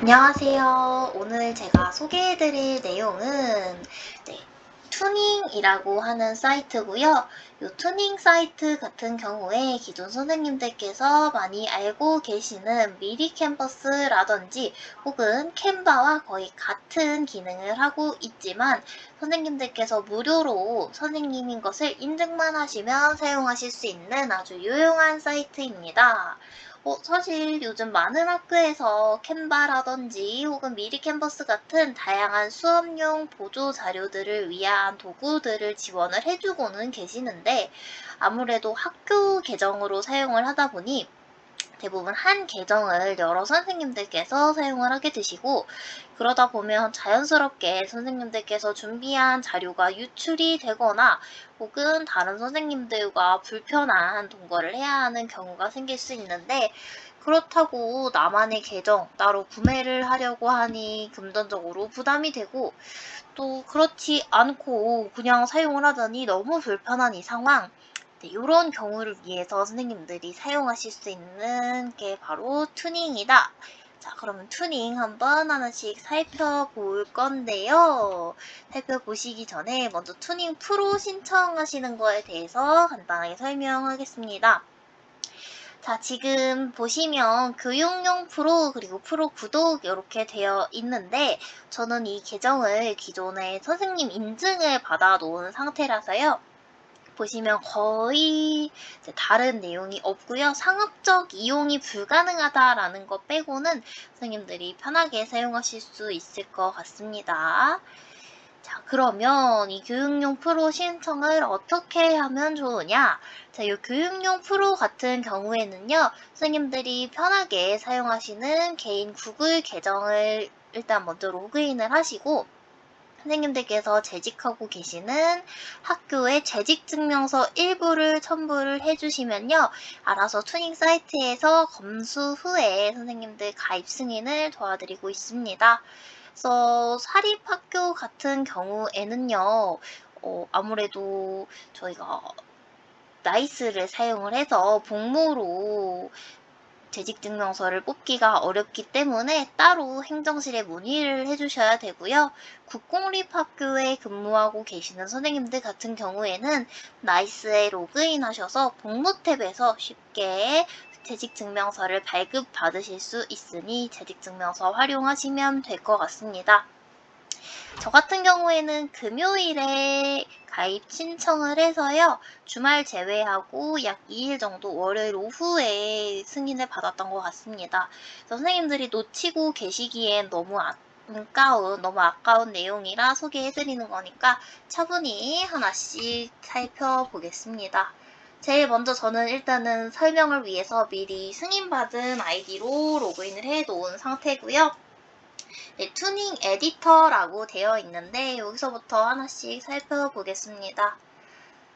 안녕하세요. 오늘 제가 소개해드릴 내용은 투닝이라고 하는 사이트고요. 이 투닝 사이트 같은 경우에 기존 선생님들께서 많이 알고 계시는 미리 캔버스라든지 혹은 캔바와 거의 같은 기능을 하고 있지만 선생님들께서 무료로 선생님인 것을 인증만 하시면 사용하실 수 있는 아주 유용한 사이트입니다. 사실 요즘 많은 학교에서 캔바라든지 혹은 미리 캔버스 같은 다양한 수업용 보조 자료들을 위한 도구들을 지원을 해주고는 계시는데 아무래도 학교 계정으로 사용을 하다 보니 대부분 한 계정을 여러 선생님들께서 사용을 하게 되시고 그러다 보면 자연스럽게 선생님들께서 준비한 자료가 유출이 되거나 혹은 다른 선생님들과 불편한 동거를 해야 하는 경우가 생길 수 있는데 그렇다고 나만의 계정 따로 구매를 하려고 하니 금전적으로 부담이 되고 또 그렇지 않고 그냥 사용을 하자니 너무 불편한 이 상황 이런 경우를 위해서 선생님들이 사용하실 수 있는 게 바로 투닝이다. 자, 그러면 투닝 한번 하나씩 살펴볼 건데요. 살펴보시기 전에 먼저 투닝 프로 신청하시는 거에 대해서 간단하게 설명하겠습니다. 자, 지금 보시면 교육용 프로 그리고 프로 구독 이렇게 되어 있는데 저는 이 계정을 기존에 선생님 인증을 받아 놓은 상태라서요. 보시면 거의 다른 내용이 없고요. 상업적 이용이 불가능하다라는 것 빼고는 선생님들이 편하게 사용하실 수 있을 것 같습니다. 자, 그러면 이 교육용 프로 신청을 어떻게 하면 좋으냐? 자, 이 교육용 프로 같은 경우에는요, 선생님들이 편하게 사용하시는 개인 구글 계정을 일단 먼저 로그인을 하시고, 선생님들께서 재직하고 계시는 학교의 재직증명서 일부를 첨부를 해주시면요. 알아서 투닝 사이트에서 검수 후에 선생님들 가입 승인을 도와드리고 있습니다. 그래서 사립학교 같은 경우에는요. 아무래도 저희가 나이스를 사용을 해서 복무로 재직증명서를 뽑기가 어렵기 때문에 따로 행정실에 문의를 해주셔야 되고요. 국공립학교에 근무하고 계시는 선생님들 같은 경우에는 나이스에 로그인하셔서 복무 탭에서 쉽게 재직증명서를 발급받으실 수 있으니 재직증명서 활용하시면 될 것 같습니다. 저 같은 경우에는 금요일에 가입 신청을 해서요. 주말 제외하고 약 2일 정도 월요일 오후에 승인을 받았던 것 같습니다. 선생님들이 놓치고 계시기엔 너무 아까운 내용이라 소개해드리는 거니까 차분히 하나씩 살펴보겠습니다. 제일 먼저 저는 일단은 설명을 위해서 미리 승인받은 아이디로 로그인을 해 놓은 상태고요. 네, 투닝 에디터라고 되어 있는데 여기서부터 하나씩 살펴보겠습니다.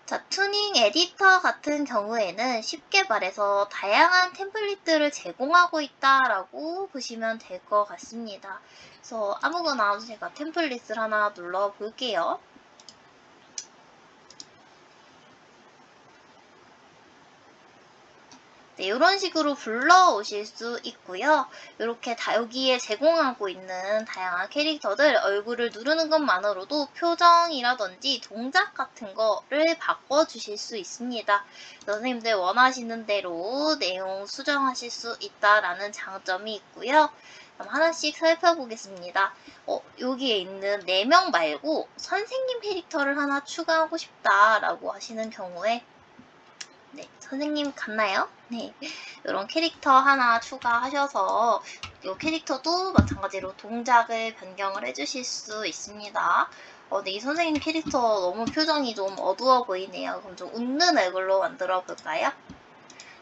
자, 투닝 에디터 같은 경우에는 쉽게 말해서 다양한 템플릿들을 제공하고 있다라고 보시면 될 것 같습니다. 그래서 아무거나 제가 템플릿을 하나 눌러 볼게요. 네, 이런 식으로 불러오실 수 있고요. 이렇게 여기에 제공하고 있는 다양한 캐릭터들 얼굴을 누르는 것만으로도 표정이라든지 동작 같은 거를 바꿔주실 수 있습니다. 선생님들 원하시는 대로 내용 수정하실 수 있다라는 장점이 있고요. 그럼 하나씩 살펴보겠습니다. 여기에 있는 4명 말고 선생님 캐릭터를 하나 추가하고 싶다라고 하시는 경우에 네, 선생님 같나요? 네, 이런 캐릭터 하나 추가하셔서 이 캐릭터도 마찬가지로 동작을 변경을 해주실 수 있습니다. 네, 이 선생님 캐릭터 너무 표정이 좀 어두워 보이네요. 그럼 좀 웃는 얼굴로 만들어 볼까요?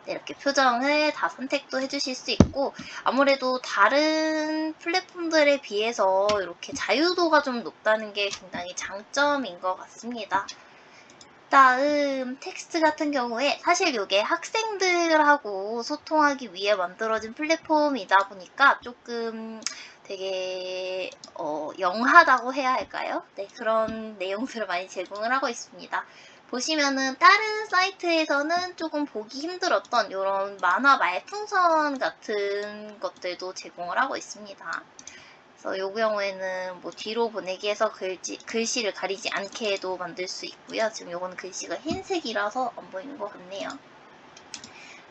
네, 이렇게 표정을 다 선택도 해주실 수 있고 아무래도 다른 플랫폼들에 비해서 이렇게 자유도가 좀 높다는 게 굉장히 장점인 것 같습니다. 다음 텍스트 같은 경우에 사실 이게 학생들하고 소통하기 위해 만들어진 플랫폼이다 보니까 조금 되게 영하다고 해야 할까요? 네, 그런 내용들을 많이 제공을 하고 있습니다. 보시면은 다른 사이트에서는 조금 보기 힘들었던 이런 만화 말풍선 같은 것들도 제공을 하고 있습니다. 그래서 이 경우에는 뭐 뒤로 보내기 해서 글씨를 가리지 않게 해도 만들 수 있고요. 지금 요거는 글씨가 흰색이라서 안 보이는 것 같네요.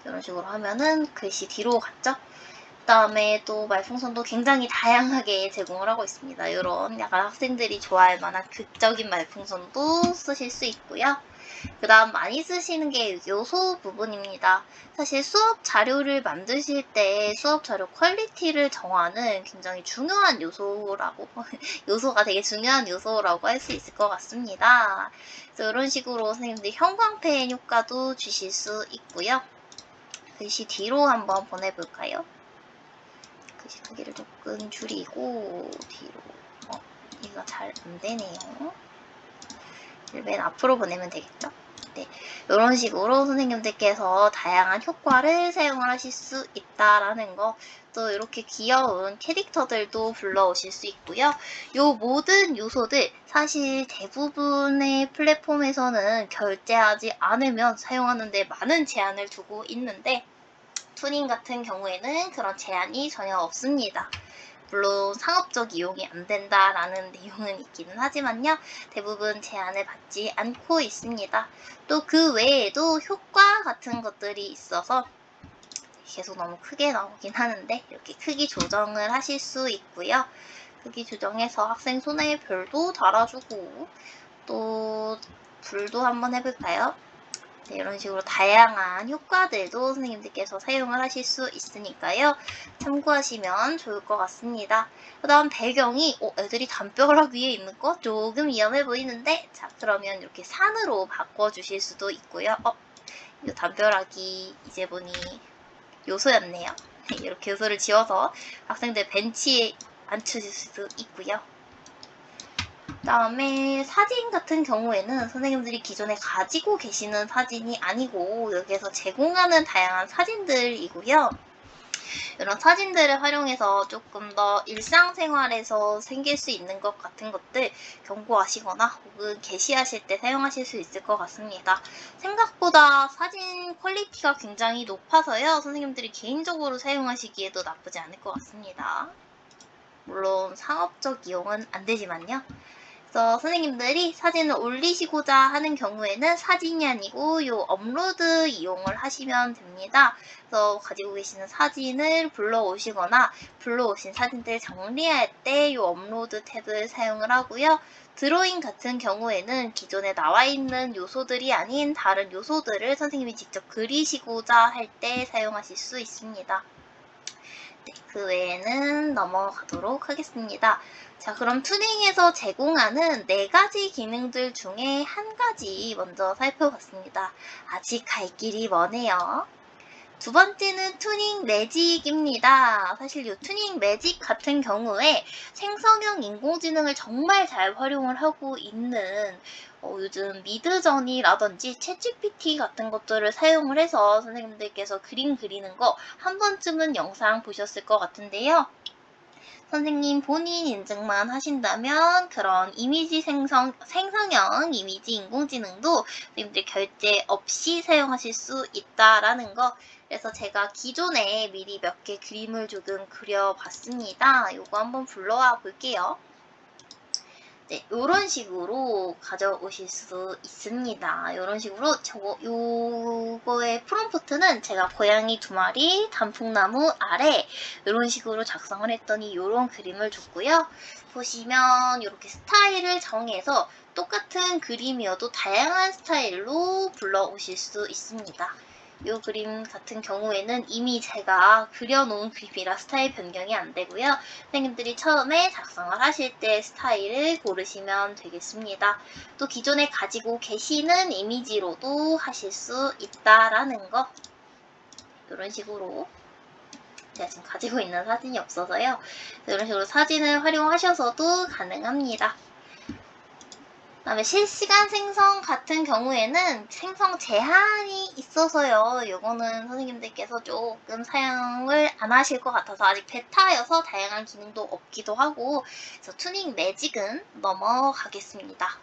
이런 식으로 하면은 글씨 뒤로 갔죠? 그 다음에 또 말풍선도 굉장히 다양하게 제공을 하고 있습니다. 이런 약간 학생들이 좋아할 만한 극적인 말풍선도 쓰실 수 있고요. 그 다음 많이 쓰시는 게 요소 부분입니다. 사실 수업 자료를 만드실 때 수업 자료 퀄리티를 정하는 굉장히 중요한 요소라고 요소가 되게 중요한 요소라고 할 수 있을 것 같습니다. 그래서 이런 식으로 선생님들 형광펜 효과도 주실 수 있고요. 글씨 뒤로 한번 보내볼까요? 글씨 크기를 조금 줄이고 뒤로 얘가 잘 안되네요. 맨 앞으로 보내면 되겠죠? 네, 이런 식으로 선생님들께서 다양한 효과를 사용을 하실 수 있다라는 거, 또 이렇게 귀여운 캐릭터들도 불러오실 수 있고요. 요 모든 요소들 사실 대부분의 플랫폼에서는 결제하지 않으면 사용하는데 많은 제한을 두고 있는데 투닝 같은 경우에는 그런 제한이 전혀 없습니다. 물론 상업적 이용이 안 된다라는 내용은 있기는 하지만요. 대부분 제한을 받지 않고 있습니다. 또 그 외에도 효과 같은 것들이 있어서 계속 너무 크게 나오긴 하는데 이렇게 크기 조정을 하실 수 있고요. 크기 조정해서 학생 손에 별도 달아주고 또 불도 한번 해볼까요? 네, 이런 식으로 다양한 효과들도 선생님들께서 사용을 하실 수 있으니까요. 참고하시면 좋을 것 같습니다. 그 다음 배경이 애들이 담벼락 위에 있는 거 조금 위험해 보이는데 자 그러면 이렇게 산으로 바꿔주실 수도 있고요. 이 담벼락이 이제 보니 요소였네요. 이렇게 요소를 지워서 학생들 벤치에 앉혀줄 수도 있고요. 그 다음에 사진 같은 경우에는 선생님들이 기존에 가지고 계시는 사진이 아니고 여기에서 제공하는 다양한 사진들이고요. 이런 사진들을 활용해서 조금 더 일상생활에서 생길 수 있는 것 같은 것들 경고하시거나 혹은 게시하실 때 사용하실 수 있을 것 같습니다. 생각보다 사진 퀄리티가 굉장히 높아서요. 선생님들이 개인적으로 사용하시기에도 나쁘지 않을 것 같습니다. 물론 상업적 이용은 안 되지만요. 그래서 선생님들이 사진을 올리시고자 하는 경우에는 사진이 아니고 요 업로드 이용을 하시면 됩니다. 그래서 가지고 계시는 사진을 불러오시거나 불러오신 사진들 정리할 때 요 업로드 탭을 사용을 하고요. 드로잉 같은 경우에는 기존에 나와 있는 요소들이 아닌 다른 요소들을 선생님이 직접 그리시고자 할 때 사용하실 수 있습니다. 네, 그 외에는 넘어가도록 하겠습니다. 자, 그럼 투닝에서 제공하는 4가지 기능들 중에 한 가지 먼저 살펴봤습니다. 아직 갈 길이 머네요. 두 번째는 투닝 매직입니다. 사실 이 투닝 매직 같은 경우에 생성형 인공지능을 정말 잘 활용을 하고 있는 요즘 미드저니라든지 챗GPT 같은 것들을 사용을 해서 선생님들께서 그림 그리는 거 한 번쯤은 영상 보셨을 것 같은데요. 선생님 본인 인증만 하신다면 그런 이미지 생성형 이미지 인공지능도 선생님들 결제 없이 사용하실 수 있다라는 거. 그래서 제가 기존에 미리 몇 개 그림을 조금 그려봤습니다. 요거 한번 불러와 볼게요. 네, 요런 식으로 가져오실 수 있습니다. 요런 식으로 요거의 프롬프트는 제가 고양이 2마리, 단풍나무 아래 요런 식으로 작성을 했더니 요런 그림을 줬고요. 보시면 이렇게 스타일을 정해서 똑같은 그림이어도 다양한 스타일로 불러오실 수 있습니다. 이 그림 같은 경우에는 이미 제가 그려놓은 그림이라 스타일 변경이 안 되고요. 선생님들이 처음에 작성을 하실 때 스타일을 고르시면 되겠습니다. 또 기존에 가지고 계시는 이미지로도 하실 수 있다라는 거. 이런 식으로 제가 지금 가지고 있는 사진이 없어서요. 이런 식으로 사진을 활용하셔서도 가능합니다. 그다음에 실시간 생성 같은 경우에는 생성 제한이 있어서요. 요거는 선생님들께서 조금 사용을 안 하실 것 같아서 아직 베타여서 다양한 기능도 없기도 하고 그래서 투닝 매직은 넘어가겠습니다.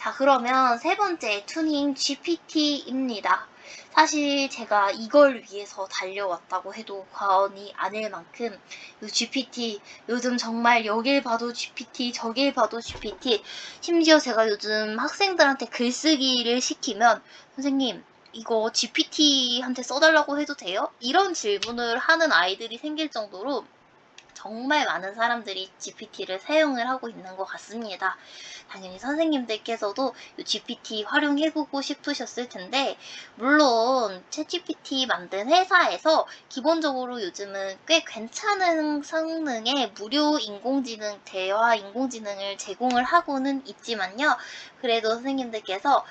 자, 그러면 세 번째 튜닝 GPT입니다. 사실 제가 이걸 위해서 달려왔다고 해도 과언이 아닐 만큼 이 GPT 요즘 정말 여길 봐도 GPT 저길 봐도 GPT, 심지어 제가 요즘 학생들한테 글쓰기를 시키면 선생님 이거 GPT한테 써달라고 해도 돼요? 이런 질문을 하는 아이들이 생길 정도로 정말 많은 사람들이 GPT를 사용을 하고 있는 것 같습니다. 당연히 선생님들께서도 이 GPT 활용해보고 싶으셨을 텐데, 물론 챗GPT 만든 회사에서 기본적으로 요즘은 꽤 괜찮은 성능의 무료 인공지능, 대화 인공지능을 제공을 하고는 있지만요. 그래도 선생님들께서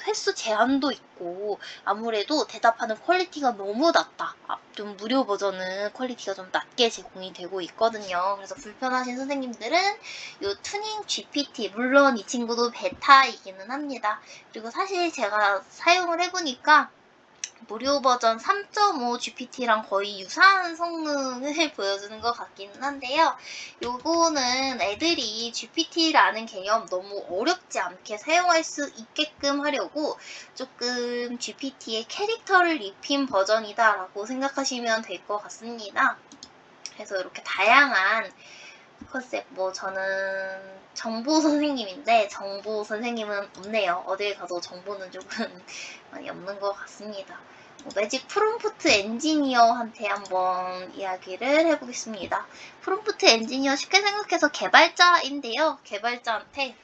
횟수 제한도 있고 아무래도 대답하는 퀄리티가 너무 낮다. 좀 무료 버전은 퀄리티가 좀 낮게 제공이 되고 있거든요. 그래서 불편하신 선생님들은 이 튜닝 GPT, 물론 이 친구도 베타이기는 합니다. 그리고 사실 제가 사용을 해보니까 무료 버전 3.5 GPT랑 거의 유사한 성능을 보여주는 것 같기는 한데요. 요거는 애들이 GPT라는 개념 너무 어렵지 않게 사용할 수 있게끔 하려고 조금 GPT의 캐릭터를 입힌 버전이다라고 생각하시면 될 것 같습니다. 그래서 이렇게 다양한 컨셉, 저는 정보 선생님인데 정보 선생님은 없네요. 어딜 가도 정보는 조금 많이 없는 것 같습니다. 매직 프롬프트 엔지니어한테 한번 이야기를 해보겠습니다. 프롬프트 엔지니어 쉽게 생각해서 개발자인데요. 개발자한테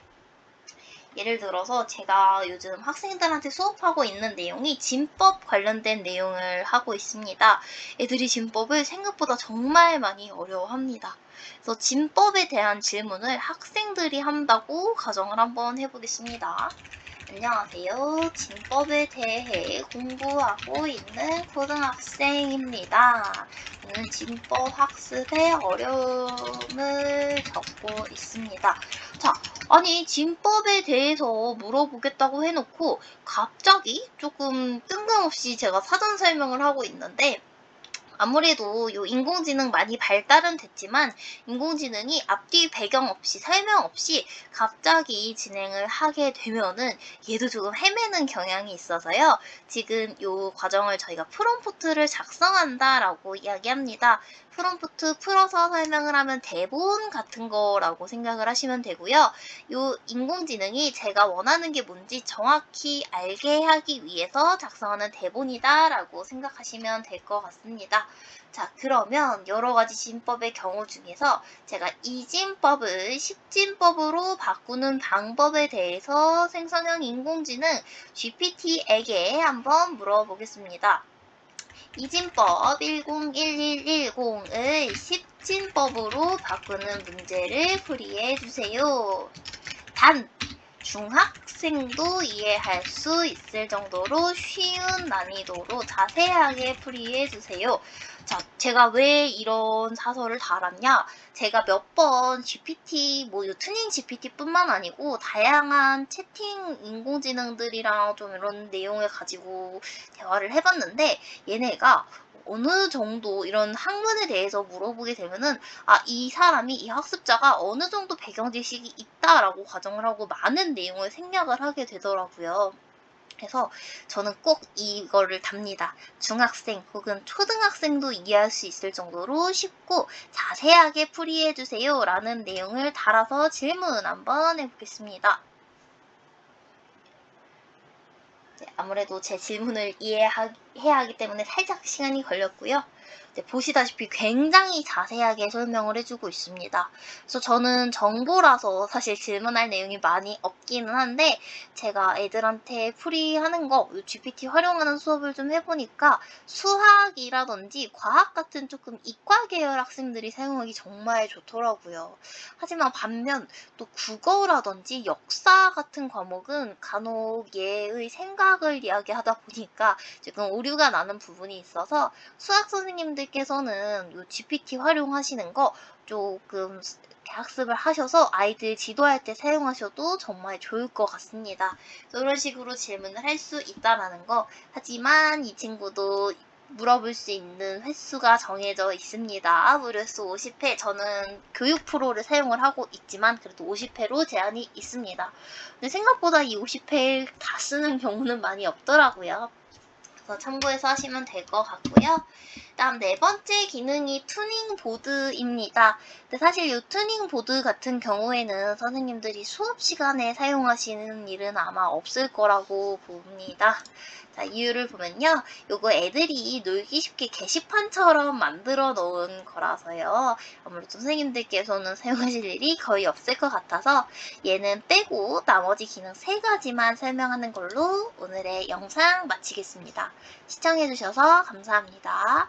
예를 들어서 제가 요즘 학생들한테 수업하고 있는 내용이 진법 관련된 내용을 하고 있습니다. 애들이 진법을 생각보다 정말 많이 어려워합니다. 그래서 진법에 대한 질문을 학생들이 한다고 가정을 한번 해보겠습니다. 안녕하세요. 진법에 대해 공부하고 있는 고등학생입니다. 저는 진법 학습에 어려움을 겪고 있습니다. 자, 아니 진법에 대해서 물어보겠다고 해놓고 갑자기 조금 뜬금없이 제가 사전 설명을 하고 있는데, 아무래도 요 인공지능 많이 발달은 됐지만 인공지능이 앞뒤 배경 없이 설명 없이 갑자기 진행을 하게 되면은 얘도 조금 헤매는 경향이 있어서요. 지금 요 과정을 저희가 프롬프트를 작성한다라고 이야기합니다. 프롬프트 풀어서 설명을 하면 대본 같은 거라고 생각을 하시면 되고요. 요 인공지능이 제가 원하는 게 뭔지 정확히 알게 하기 위해서 작성하는 대본이다라고 생각하시면 될 것 같습니다. 자, 그러면 여러 가지 진법의 경우 중에서 제가 이 진법을 10진법으로 바꾸는 방법에 대해서 생성형 인공지능 GPT에게 한번 물어보겠습니다. 이진법 101110을 10진법으로 바꾸는 문제를 풀이해 주세요. 단, 중학생도 이해할 수 있을 정도로 쉬운 난이도로 자세하게 풀이해 주세요. 자, 제가 왜 이런 사설을 달았냐? 제가 몇 번 GPT, 튜닝 GPT뿐만 아니고 다양한 채팅 인공지능들이랑 좀 이런 내용을 가지고 대화를 해봤는데, 얘네가 어느 정도 이런 학문에 대해서 물어보게 되면은 이 사람이, 이 학습자가 어느 정도 배경 지식이 있다라고 가정을 하고 많은 내용을 생략을 하게 되더라고요. 그래서 저는 꼭 이거를 답니다. 중학생 혹은 초등학생도 이해할 수 있을 정도로 쉽고 자세하게 풀이해 주세요 라는 내용을 달아서 질문 한번 해보겠습니다. 아무래도 제 질문을 이해해야 하기 때문에 살짝 시간이 걸렸고요. 보시다시피 굉장히 자세하게 설명을 해주고 있습니다. 그래서 저는 정보라서 사실 질문할 내용이 많이 없기는 한데, 제가 애들한테 풀이하는 거, GPT 활용하는 수업을 좀 해보니까 수학이라든지 과학 같은 조금 이과 계열 학생들이 사용하기 정말 좋더라고요. 하지만 반면 또 국어라든지 역사 같은 과목은 간혹 얘의 생각을 이야기하다 보니까 지금 오류가 나는 부분이 있어서 수학 선생님들께서는 요 GPT 활용하시는 거 조금 학습을 하셔서 아이들 지도할 때 사용하셔도 정말 좋을 것 같습니다. 이런 식으로 질문을 할 수 있다라는 거. 하지만 이 친구도 물어볼 수 있는 횟수가 정해져 있습니다. 무료 수 50회. 저는 교육 프로를 사용을 하고 있지만 그래도 50회로 제한이 있습니다. 근데 생각보다 이 50회 다 쓰는 경우는 많이 없더라고요. 그래서 참고해서 하시면 될 것 같고요. 다음 네 번째 기능이 튜닝 보드입니다. 근데 사실 이 튜닝 보드 같은 경우에는 선생님들이 수업 시간에 사용하시는 일은 아마 없을 거라고 봅니다. 자, 이유를 보면요. 요거 애들이 놀기 쉽게 게시판처럼 만들어 놓은 거라서요. 아무래도 선생님들께서는 사용하실 일이 거의 없을 것 같아서 얘는 빼고 나머지 기능 3가지만 설명하는 걸로 오늘의 영상 마치겠습니다. 시청해주셔서 감사합니다.